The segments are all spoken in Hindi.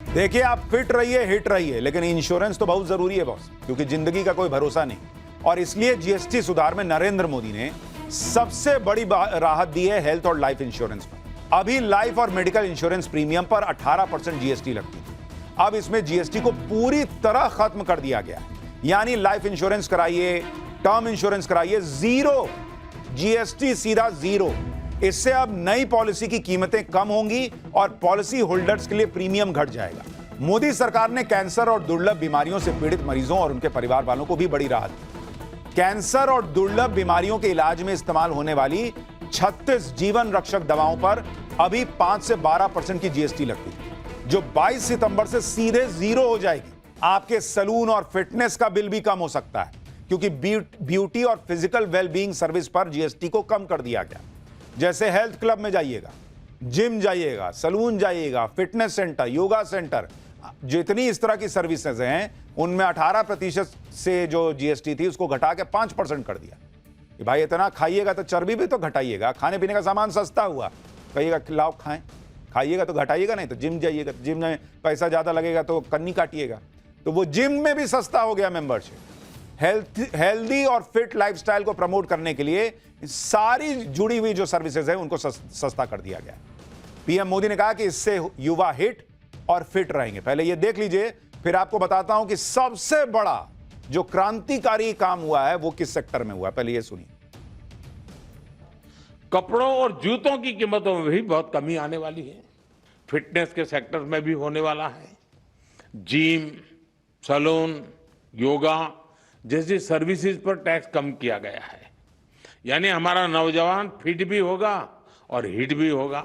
देखिए, आप फिट रहिए, हिट रहिए, लेकिन इंश्योरेंस तो बहुत जरूरी है बॉस, क्योंकि जिंदगी का कोई भरोसा नहीं। और इसलिए जीएसटी सुधार में नरेंद्र मोदी ने सबसे बड़ी राहत दी है हेल्थ और लाइफ इंश्योरेंस पर। अभी लाइफ और मेडिकल इंश्योरेंस प्रीमियम पर 18% जीएसटी लगती थी। अब इसमें जीएसटी को पूरी तरह खत्म कर दिया गया। यानी लाइफ इंश्योरेंस कराइए, टर्म इंश्योरेंस कराइए, जीरो जीएसटी, सीधा जीरो। इससे अब नई पॉलिसी की कीमतें कम होंगी और पॉलिसी होल्डर्स के लिए प्रीमियम घट जाएगा। मोदी सरकार ने कैंसर और दुर्लभ बीमारियों से पीड़ित मरीजों और उनके परिवार वालों को भी बड़ी राहत दी। कैंसर और दुर्लभ बीमारियों के इलाज में इस्तेमाल होने वाली 36 जीवन रक्षक दवाओं पर अभी 5 से 12% की जीएसटी लगती थी, जो 22 सितंबर से सीधे जीरो हो जाएगी। आपके सैलून और फिटनेस का बिल भी कम हो सकता है, क्योंकि ब्यूटी और फिजिकल वेलबींग सर्विस पर जीएसटी को कम कर दिया गया। जैसे हेल्थ क्लब में जाइएगा, जिम जाइएगा, सैलून जाइएगा, फिटनेस सेंटर, योगा सेंटर, जितनी इस तरह की सर्विसेज हैं, उनमें 18% से जो जीएसटी थी उसको घटा के 5% कर दिया। कि भाई इतना खाइएगा तो चर्बी भी तो घटाइएगा, खाने पीने का सामान सस्ता हुआ, कहिएगा लाओ खाएं, खाइएगा तो घटाइएगा, नहीं तो जिम जाइएगा, जिम में पैसा ज्यादा लगेगा तो कन्नी काटिएगा, तो वो जिम में भी सस्ता हो गया मेंबरशिप। हेल्दी और फिट लाइफस्टाइल को प्रमोट करने के लिए सारी जुड़ी हुई जो सर्विसेज है उनको सस्ता कर दिया गया। पीएम मोदी ने कहा कि इससे युवा हिट और फिट रहेंगे। पहले ये देख लीजिए, फिर आपको बताता हूं कि सबसे बड़ा जो क्रांतिकारी काम हुआ है वो किस सेक्टर में हुआ है। पहले ये सुनिए। कपड़ों और जूतों की कीमतों में भी बहुत कमी आने वाली है। फिटनेस के सेक्टर में भी होने वाला है। जिम, सैलून, योगा जैसी सर्विसेज पर टैक्स कम किया गया है। यानी हमारा नौजवान फिट भी होगा और हिट भी होगा।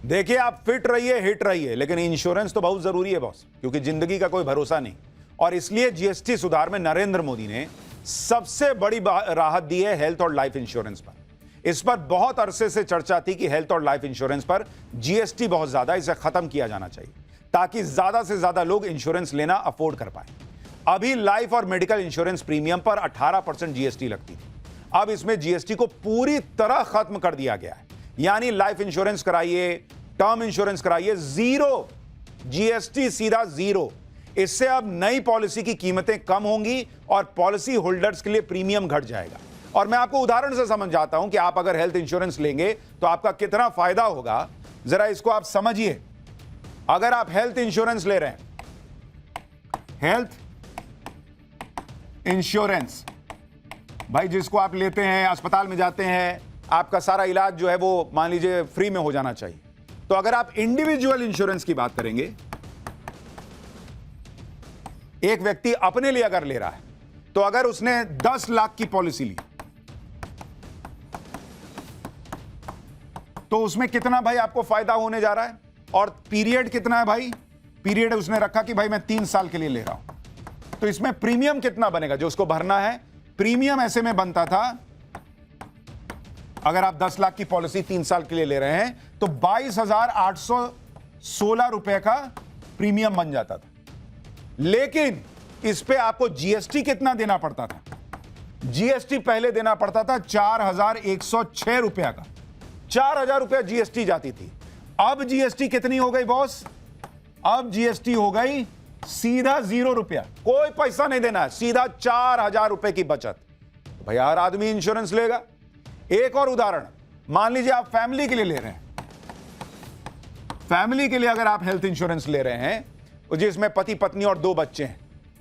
देखिए, आप फिट रहिए, हिट रहिए, लेकिन इंश्योरेंस तो बहुत जरूरी है बॉस, क्योंकि जिंदगी का कोई भरोसा नहीं। और इसलिए जीएसटी सुधार में नरेंद्र मोदी ने सबसे बड़ी राहत दी है हेल्थ और लाइफ इंश्योरेंस पर। इस पर बहुत अरसे से चर्चा थी कि हेल्थ और लाइफ इंश्योरेंस पर जीएसटी बहुत ज्यादा, इसे खत्म किया जाना चाहिए ताकि ज्यादा से ज्यादा लोग इंश्योरेंस लेना अफोर्ड कर पाए। अभी लाइफ और मेडिकल इंश्योरेंस प्रीमियम पर 18% जीएसटी लगती थी। अब इसमें जीएसटी को पूरी तरह खत्म कर दिया गया है। यानी लाइफ इंश्योरेंस कराइए, टर्म इंश्योरेंस कराइए, जीरो जीएसटी, सीधा जीरो। इससे अब नई पॉलिसी की कीमतें कम होंगी और पॉलिसी होल्डर्स के लिए प्रीमियम घट जाएगा। और मैं आपको उदाहरण से समझाता हूं कि आप अगर हेल्थ इंश्योरेंस लेंगे तो आपका कितना फायदा होगा। जरा इसको आप समझिए। अगर आप हेल्थ इंश्योरेंस ले रहे हैं, हेल्थ इंश्योरेंस, भाई जिसको आप लेते हैं, अस्पताल में जाते हैं, आपका सारा इलाज जो है वो मान लीजिए फ्री में हो जाना चाहिए। तो अगर आप इंडिविजुअल इंश्योरेंस की बात करेंगे, एक व्यक्ति अपने लिए अगर ले रहा है, तो अगर उसने 10 लाख की पॉलिसी ली तो उसमें कितना भाई आपको फायदा होने जा रहा है, और पीरियड कितना है भाई, पीरियड उसने रखा कि भाई मैं 3 साल के लिए ले रहा हूं, तो इसमें प्रीमियम कितना बनेगा जो उसको भरना है। प्रीमियम ऐसे में बनता था, अगर आप 10 लाख की पॉलिसी 3 साल के लिए ले रहे हैं तो 22,816 रुपए का प्रीमियम बन जाता था। लेकिन इस पे आपको जीएसटी कितना देना पड़ता था? जीएसटी पहले देना पड़ता था 4,106 रुपया का, 4,000 रुपया जीएसटी जाती थी। अब जीएसटी कितनी हो गई बॉस? अब जीएसटी हो गई सीधा 0 रुपया, कोई पैसा नहीं देना है, सीधा 4,000 रुपए की बचत। भाई हर आदमी इंश्योरेंस लेगा। एक और उदाहरण, मान लीजिए आप फैमिली के लिए ले रहे हैं, फैमिली के लिए अगर आप हेल्थ इंश्योरेंस ले रहे हैं जिसमें पति पत्नी और 2 बच्चे हैं,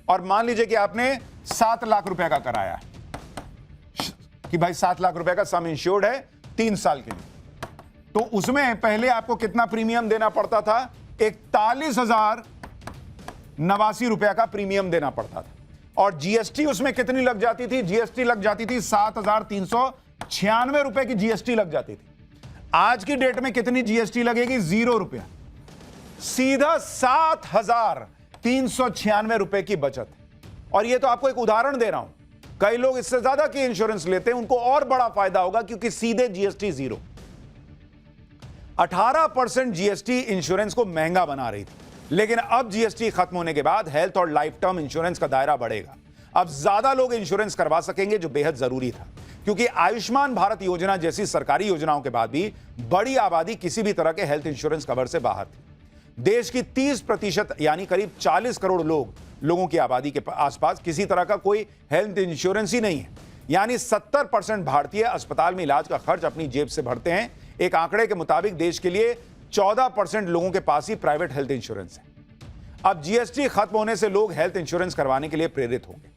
और मान लीजिए कि आपने 7 लाख रुपए का कराया है कि भाई 7 लाख रुपए का सम इंश्योर्ड है 3 साल के लिए, तो उसमें पहले आपको कितना प्रीमियम देना पड़ता था? 41,089 रुपया का प्रीमियम देना पड़ता था। और जीएसटी उसमें कितनी लग जाती थी? जीएसटी लग जाती थी 7,396 रुपए की जीएसटी लग जाती थी। आज की डेट में कितनी जीएसटी लगेगी? 0 रुपया, सीधा 7,396 रुपए की बचत। और ये तो आपको एक उदाहरण दे रहा हूं, कई लोग इससे ज्यादा की इंश्योरेंस लेते हैं, उनको और बड़ा फायदा होगा क्योंकि सीधे जीएसटी 0। 18% जीएसटी इंश्योरेंस को महंगा बना रही थी, लेकिन अब जीएसटी खत्म होने के बाद हेल्थ और लाइफ टर्म इंश्योरेंस का दायरा बढ़ेगा। अब ज्यादा लोग इंश्योरेंस करवा सकेंगे, जो बेहद जरूरी था, क्योंकि आयुष्मान भारत योजना जैसी सरकारी योजनाओं के बाद भी बड़ी आबादी किसी भी तरह के हेल्थ इंश्योरेंस कवर से बाहर थी। देश की 30% यानी करीब 40 करोड़ लोगों की आबादी के आसपास किसी तरह का कोई हेल्थ इंश्योरेंस ही नहीं है। यानी 70% भारतीय अस्पताल में इलाज का खर्च अपनी जेब से भरते हैं। एक आंकड़े के मुताबिक देश के लिए 14% लोगों के पास ही प्राइवेट हेल्थ इंश्योरेंस है। अब जीएसटी खत्म होने से लोग हेल्थ इंश्योरेंस करवाने के लिए प्रेरित होंगे।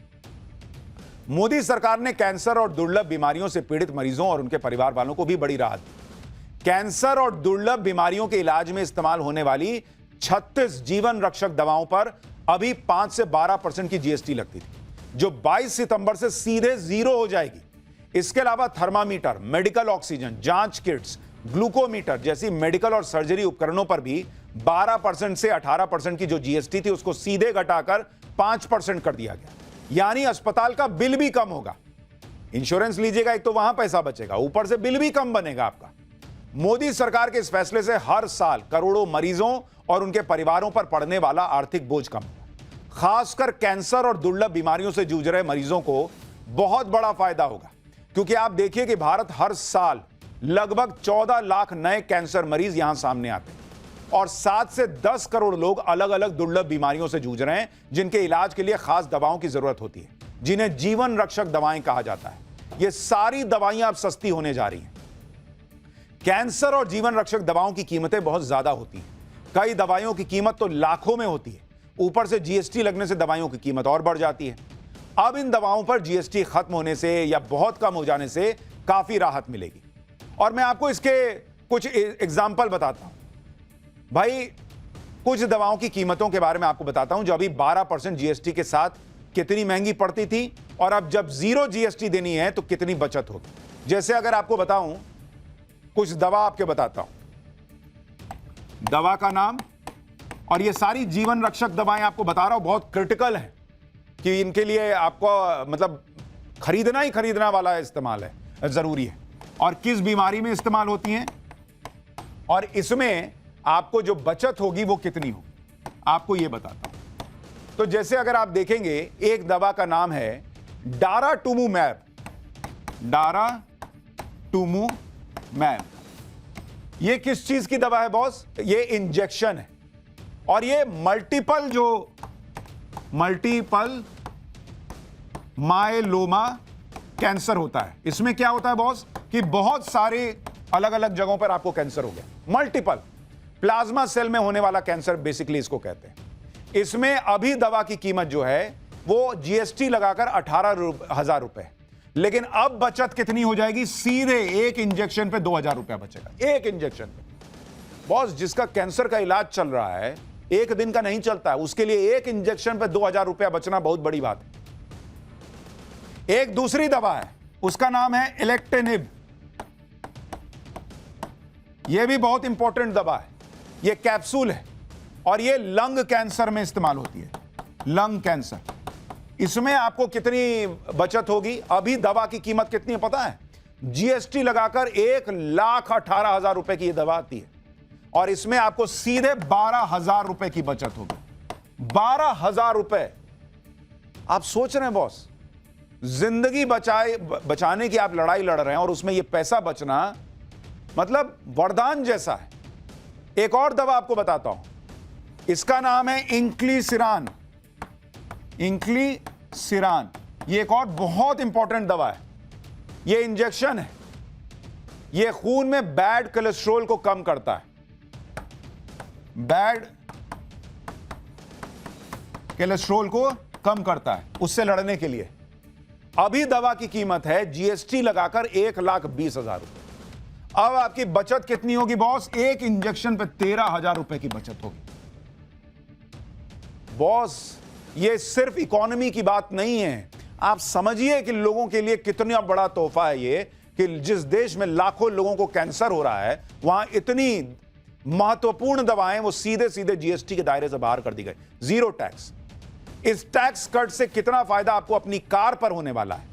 मोदी सरकार ने कैंसर और दुर्लभ बीमारियों से पीड़ित मरीजों और उनके परिवार वालों को भी बड़ी राहत दी। कैंसर और दुर्लभ बीमारियों के इलाज में इस्तेमाल होने वाली 36 जीवन रक्षक दवाओं पर अभी 5 से 12% की जीएसटी लगती थी, जो 22 सितंबर से सीधे जीरो हो जाएगी। इसके अलावा थर्मामीटर, मेडिकल ऑक्सीजन, जांच किट्स, ग्लूकोमीटर जैसी मेडिकल और सर्जरी उपकरणों पर भी 12% से 18% की जो जीएसटी थी उसको सीधे घटाकर 5% कर दिया गया। यानी अस्पताल का बिल भी कम होगा। इंश्योरेंस लीजिएगा एक तो वहां पैसा बचेगा, ऊपर से बिल भी कम बनेगा आपका। मोदी सरकार के इस फैसले से हर साल करोड़ों मरीजों और उनके परिवारों पर पड़ने वाला आर्थिक बोझ कम होगा। खासकर कैंसर और दुर्लभ बीमारियों से जूझ रहे मरीजों को बहुत बड़ा फायदा होगा, क्योंकि आप देखिए कि भारत हर साल लगभग 14 लाख नए कैंसर मरीज यहां सामने आते हैं और 7 से 10 करोड़ लोग अलग अलग दुर्लभ बीमारियों से जूझ रहे हैं, जिनके इलाज के लिए खास दवाओं की जरूरत होती है, जिन्हें जीवन रक्षक दवाएं कहा जाता है। ये सारी दवाइयां अब सस्ती होने जा रही हैं। कैंसर और जीवन रक्षक दवाओं की कीमतें बहुत ज्यादा होती हैं। कई दवाइयों की कीमत तो लाखों में होती है, ऊपर से जीएसटी लगने से दवाइयों की कीमत और बढ़ जाती है। अब इन दवाओं पर जीएसटी खत्म होने से या बहुत कम हो जाने से काफी राहत मिलेगी। और मैं आपको इसके कुछ एग्जाम्पल बताता हूं। भाई, कुछ दवाओं की कीमतों के बारे में आपको बताता हूं जो अभी 12% जीएसटी के साथ कितनी महंगी पड़ती थी, और अब जब जीरो जीएसटी देनी है तो कितनी बचत होगी। जैसे अगर आपको बताऊं, कुछ दवा आपके बताता हूं, दवा का नाम, और ये सारी जीवन रक्षक दवाएं आपको बता रहा हूं, बहुत क्रिटिकल है कि इनके लिए आपको मतलब खरीदना वाला इस्तेमाल है, जरूरी है, और किस बीमारी में इस्तेमाल होती हैं, और इसमें आपको जो बचत होगी वो कितनी होगी, आपको ये बताता हूं। तो जैसे अगर आप देखेंगे, एक दवा का नाम है डाराटुमुमैब। ये किस चीज की दवा है बॉस? ये इंजेक्शन है, और ये मल्टीपल मायलोमा कैंसर होता है। इसमें क्या होता है बॉस कि बहुत सारे अलग अलग जगहों पर आपको कैंसर हो गया। मल्टीपल प्लाज्मा सेल में होने वाला कैंसर बेसिकली इसको कहते हैं। इसमें अभी दवा की कीमत जो है वो जीएसटी लगाकर 18,000 रुपए, लेकिन अब बचत कितनी हो जाएगी? सीधे एक इंजेक्शन पे 2,000 रुपया बचेगा। एक इंजेक्शन पे बॉस, जिसका कैंसर का इलाज चल रहा है, एक दिन का नहीं चलता है, उसके लिए एक इंजेक्शन पे 2,000 रुपया बचना बहुत बड़ी बात है। एक दूसरी दवा है, उसका नाम है इलेक्टेनिब। यह भी बहुत इंपॉर्टेंट दवा है। यह कैप्सूल है और यह लंग कैंसर में इस्तेमाल होती है। लंग कैंसर, इसमें आपको कितनी बचत होगी? अभी दवा की कीमत कितनी है पता है? जीएसटी लगाकर 1,18,000 रुपए की यह दवा आती है, और इसमें आपको सीधे 12,000 रुपए की बचत होगी। 12,000 रुपए। आप सोच रहे हैं बॉस, जिंदगी बचाने की आप लड़ाई लड़ रहे हैं और उसमें यह पैसा बचना मतलब वरदान जैसा है। एक और दवा आपको बताता हूं, इसका नाम है इंक्लिसिरान। ये एक और बहुत इंपॉर्टेंट दवा है। ये इंजेक्शन है। ये खून में बैड कोलेस्ट्रॉल को कम करता है। बैड कोलेस्ट्रॉल को कम करता है, उससे लड़ने के लिए। अभी दवा की कीमत है जीएसटी लगाकर 1,20,000 रुपए। अब आपकी बचत कितनी होगी बॉस? एक इंजेक्शन पे 13,000 रुपए की बचत होगी। बॉस, ये सिर्फ इकोनॉमी की बात नहीं है। आप समझिए कि लोगों के लिए कितना बड़ा तोहफा है ये, कि जिस देश में लाखों लोगों को कैंसर हो रहा है, वहां इतनी महत्वपूर्ण दवाएं वो सीधे सीधे जीएसटी के दायरे से बाहर कर दी गई। Zero tax. इस टैक्स कट से कितना फायदा आपको अपनी कार पर होने वाला है,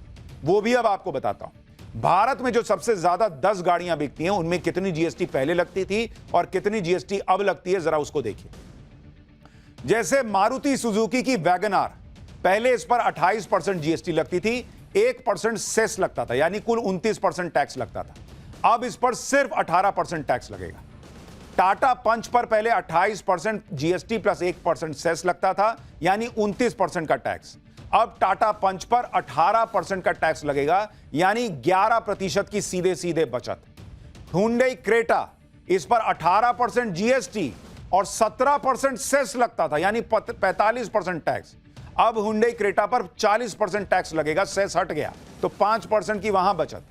वो भी अब आपको बताता हूं। भारत में जो सबसे ज्यादा 10 गाड़ियां बिकती हैं, उनमें कितनी जीएसटी पहले लगती थी और कितनी जीएसटी अब लगती है, जरा उसको देखिए। जैसे मारुति सुजुकी की वैगन आर, पहले इस पर 28% जीएसटी लगती थी, 1% सेस लगता था, यानी कुल 29% टैक्स लगता था। अब इस पर सिर्फ 18% टैक्स लगेगा। टाटा पंच पर पहले 28% जीएसटी प्लस 1% सेस लगता था, यानी 29% का टैक्स। अब टाटा पंच पर 18% का टैक्स लगेगा, यानी 11% की सीधे सीधे बचत। हुंडई क्रेटा, इस पर 18% जीएसटी और 17% सेस लगता था, यानी 45% टैक्स। अब हुंडई क्रेटा पर 40% टैक्स लगेगा, सेस हट गया, तो 5% की वहां बचत।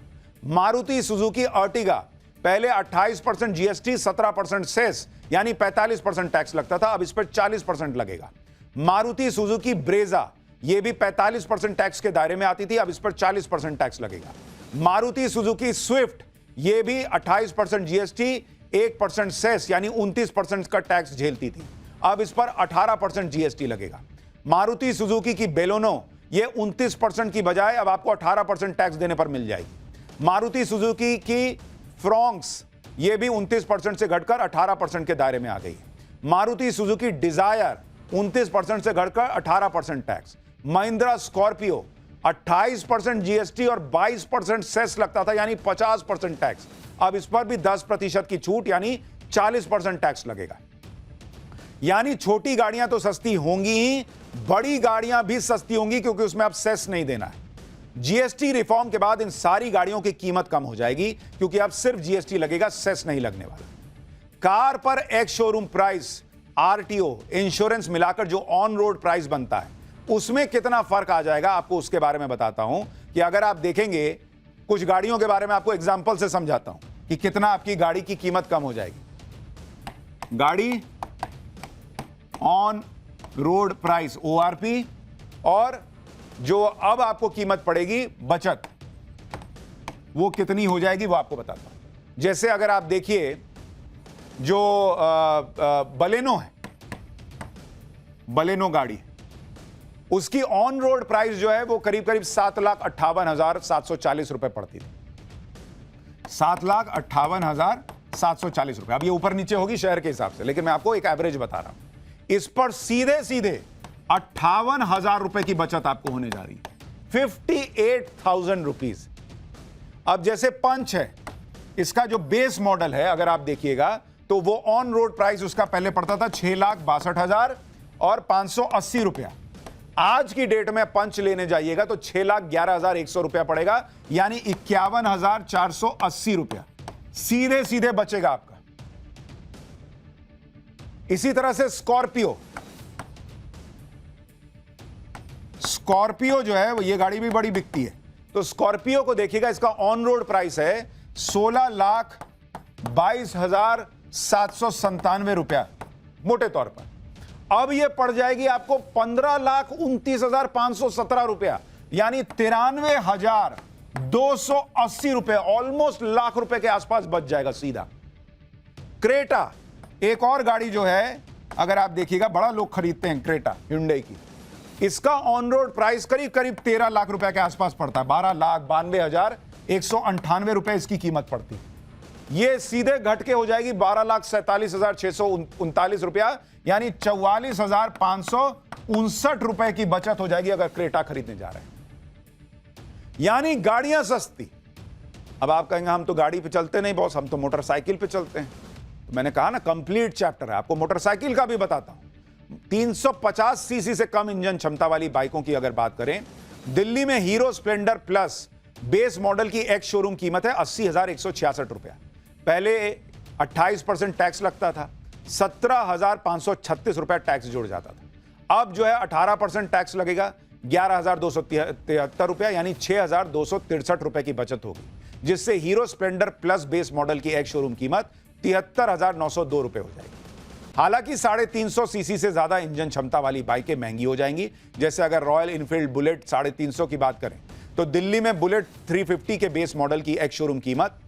मारुति सुजुकी अर्टिगा, पहले 28% जीएसटी 17% सेस, यानी 45% टैक्स लगता था, अब इस पर 40% लगेगा। मारुति सुजुकी ब्रेजा, यह भी 45% टैक्स के दायरे में आती थी, अब इस पर 40% टैक्स लगेगा। मारुति सुजुकी स्विफ्ट, यह भी 28% जीएसटी 1% सेस, यानी 29% का टैक्स झेलती थी, अब इस पर 18% जीएसटी लगेगा। मारुति सुजुकी की बेलोनो, यह 29% की बजाय अब आपको 18% टैक्स देने पर मिल जाएगी। मारुति सुजुकी की फ्रॉन्क्स, यह भी 29% से घटकर 18% के दायरे में आ गई। मारुति सुजुकी डिजायर 29% से घटकर 18% टैक्स। महिंद्रा स्कॉर्पियो 28% जीएसटी और 22% सेस लगता था, यानी 50% टैक्स, अब इस पर भी 10% की छूट, यानी 40% टैक्स लगेगा। यानी छोटी गाड़ियां तो सस्ती होंगी ही, बड़ी गाड़ियां भी सस्ती होंगी, क्योंकि उसमें अब सेस नहीं देना है। जीएसटी रिफॉर्म के बाद इन सारी गाड़ियों की कीमत कम हो जाएगी, क्योंकि अब सिर्फ जीएसटी लगेगा, सेस नहीं लगने वाला। कार पर ex showroom price, RTO, insurance मिलाकर जो ऑन रोड प्राइस बनता है, उसमें कितना फर्क आ जाएगा, आपको उसके बारे में बताता हूं। कि अगर आप देखेंगे, कुछ गाड़ियों के बारे में आपको एग्जांपल से समझाता हूं कि कितना आपकी गाड़ी की कीमत कम हो जाएगी। गाड़ी ऑन रोड प्राइस ओआरपी, और जो अब आपको कीमत पड़ेगी बचत, वो कितनी हो जाएगी, वो आपको बताता हूं। जैसे अगर आप देखिए, जो बलेनो है, बलेनो गाड़ी, उसकी ऑन रोड प्राइस जो है वो करीब करीब 7,58,740 रुपए पड़ती थी। 7,58,740 रुपए। अब ये ऊपर नीचे होगी शहर के हिसाब से, लेकिन मैं आपको एक एवरेज बता रहा हूं। इस पर सीधे सीधे 58,000 रुपए की बचत आपको होने जा रही है, 58,000 रुपीज। अब जैसे पंच है, इसका जो बेस मॉडल है, अगर आप देखिएगा तो वो ऑन रोड प्राइस उसका पहले पड़ता था 6,62,000 और 580 रुपया। आज की डेट में पंच लेने जाइएगा तो 6,11,100 रुपया पड़ेगा, यानी 51,480 रुपया सीधे सीधे बचेगा आपका। इसी तरह से स्कॉर्पियो, स्कॉर्पियो जो है, ये गाड़ी भी बड़ी बिकती है, तो स्कॉर्पियो को देखिएगा, इसका ऑन रोड प्राइस है 16,22,797 रुपया मोटे तौर पर। अब यह पड़ जाएगी आपको 15,29,517 रुपया, यानी 93,280 रुपए, ऑलमोस्ट लाख रुपए के आसपास बच जाएगा सीधा। क्रेटा, एक और गाड़ी जो है, अगर आप देखिएगा, बड़ा लोग खरीदते हैं क्रेटा, हुंडई की। इसका ऑन रोड प्राइस करीब करीब 13 लाख रुपए के आसपास पड़ता है, 12,92,198 रुपए इसकी कीमत पड़ती है। ये सीधे घट के हो जाएगी 12,47,639 रुपया, यानी 44,559 रुपए की बचत हो जाएगी अगर क्रेटा खरीदने जा रहे हैं। यानी गाड़ियां सस्ती। अब आप कहेंगे हम तो गाड़ी पे चलते नहीं बॉस, हम तो मोटरसाइकिल पे चलते हैं। तो मैंने कहा ना, कंप्लीट चैप्टर है, आपको मोटरसाइकिल का भी बताता हूं। 350 सीसी से कम इंजन क्षमता वाली बाइकों की अगर बात करें, दिल्ली में hero Splendor plus base model की एक्स शोरूम कीमत है 80,166 रुपया। पहले 28% टैक्स लगता था, 17,536 रुपया टैक्स जुड़ जाता था। अब जो है 18% टैक्स लगेगा, 11,273 रुपया, यानी 6,263 रुपए की बचत होगी, जिससे hero Splendor plus base model की एक शोरूम कीमत 73,902 रुपए हो जाएगी। हालांकि 350 सीसी से ज्यादा इंजन क्षमता वाली बाइकें महंगी हो जाएंगी। जैसे अगर रॉयल इनफील्ड बुलेट 350 की बात करें, तो दिल्ली में बुलेट 350 के बेस मॉडल की एक शोरूम कीमत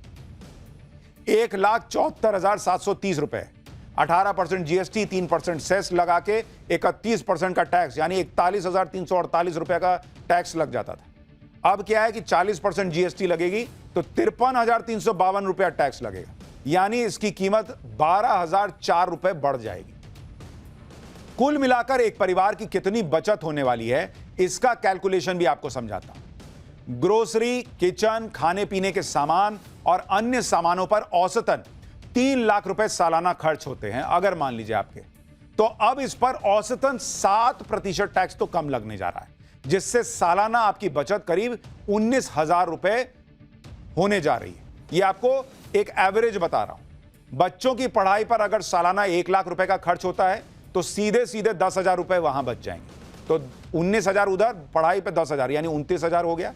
1,74,730 रुपए, 18% जीएसटी, 3% सेस लगा के 31% का टैक्स, यानी 41,348 रुपए का टैक्स लग जाता था। अब क्या है कि 40% जीएसटी लगेगी तो 53,352 रुपया टैक्स लगेगा, यानी इसकी कीमत 12,004 रुपए बढ़ जाएगी। कुल मिलाकर एक परिवार की कितनी बचत होने वाली है, इसका कैलकुलेशन भी आपको समझाता हूं। ग्रोसरी, किचन, खाने पीने के सामान और अन्य सामानों पर औसतन 3 लाख रुपए सालाना खर्च होते हैं अगर मान लीजिए आपके, तो अब इस पर औसतन 7% टैक्स तो कम लगने जा रहा है, जिससे सालाना आपकी बचत करीब 19,000 रुपए होने जा रही है। यह आपको एक एवरेज बता रहा हूं। बच्चों की पढ़ाई पर अगर सालाना 1 लाख रुपए का खर्च होता है तो सीधे सीधे 10,000 रुपए वहां बच जाएंगे। तो 19,000 उधर, पढ़ाई पे 10,000 यानी 29,000 हो गया।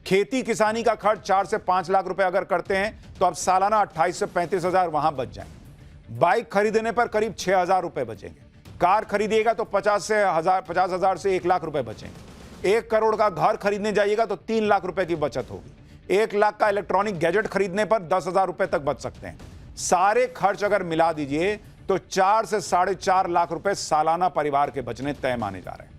खेती किसानी का खर्च 4 से 5 लाख रुपए अगर करते हैं तो अब सालाना 28 से 35,000 वहां बच जाएंगे। बाइक खरीदने पर करीब 6,000 रुपए बचेंगे। कार खरीदिएगा तो 50,000 से 1 लाख रुपए बचेंगे। 1 करोड़ का घर खरीदने जाइएगा तो 3 लाख रुपए की बचत होगी। 1 लाख का इलेक्ट्रॉनिक गैजेट खरीदने पर 10,000 रुपए तक बच सकते हैं। सारे खर्च अगर मिला दीजिए तो 4 से 4.5 लाख रुपए सालाना परिवार के बचने तय माने जा रहे हैं।